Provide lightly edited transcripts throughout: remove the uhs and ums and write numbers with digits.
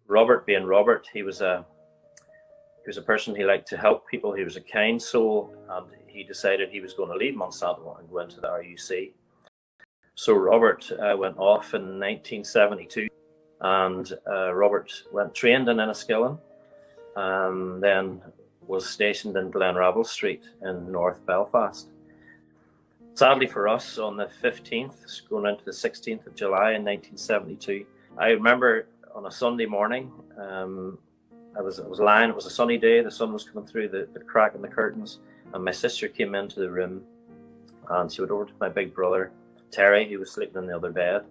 Robert, being Robert, he was a person, he liked to help people. He was a kind soul, and he decided he was going to leave Monsanto and go into the RUC. So Robert went off in 1972, and Robert trained in Enniskillen, then was stationed in Glenravel Street in North Belfast. Sadly for us, on the 15th, going into the 16th of July in 1972, I remember on a Sunday morning, I was lying, it was a sunny day, the sun was coming through the crack in the curtains, and my sister came into the room, and she went over to my big brother, Terry, who was sleeping in the other bed,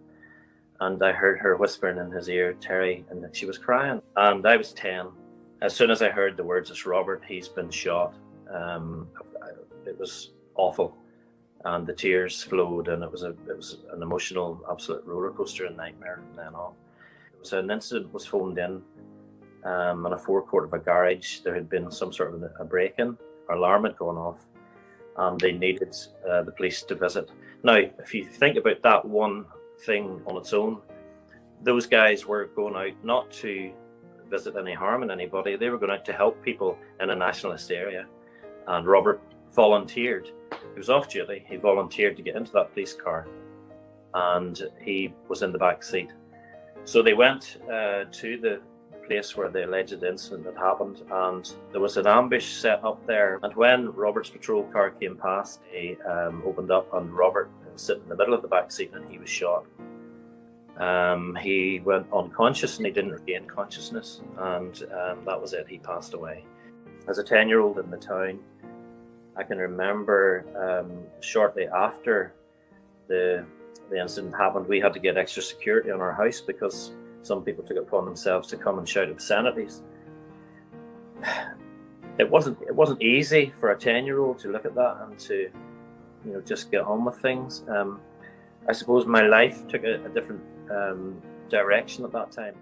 and I heard her whispering in his ear, Terry, and she was crying, and I was 10. As soon as I heard the words, "It's Robert, he's been shot," it was awful, and the tears flowed, and it was an emotional, absolute roller coaster and nightmare from then on. It was an incident was phoned in on a forecourt of a garage. There had been some sort of a break-in, or alarm had gone off, and they needed the police to visit. Now, if you think about that one thing on its own, those guys were going out not to visit any harm in anybody. They were going out to help people in a nationalist area, and Robert volunteered. He was off duty. He volunteered to get into that police car, and he was in the back seat. So they went to the place where the alleged incident had happened, and there was an ambush set up there. And when Robert's patrol car came past, he opened up, and Robert was sitting in the middle of the back seat, and he was shot. He went unconscious, and he didn't regain consciousness, and that was it. He passed away. As a 10-year-old in the town, I can remember shortly after the incident happened, we had to get extra security on our house because some people took it upon themselves to come and shout obscenities. It wasn't easy for a 10-year-old to look at that and to, just get on with things. I suppose my life took a different direction at that time.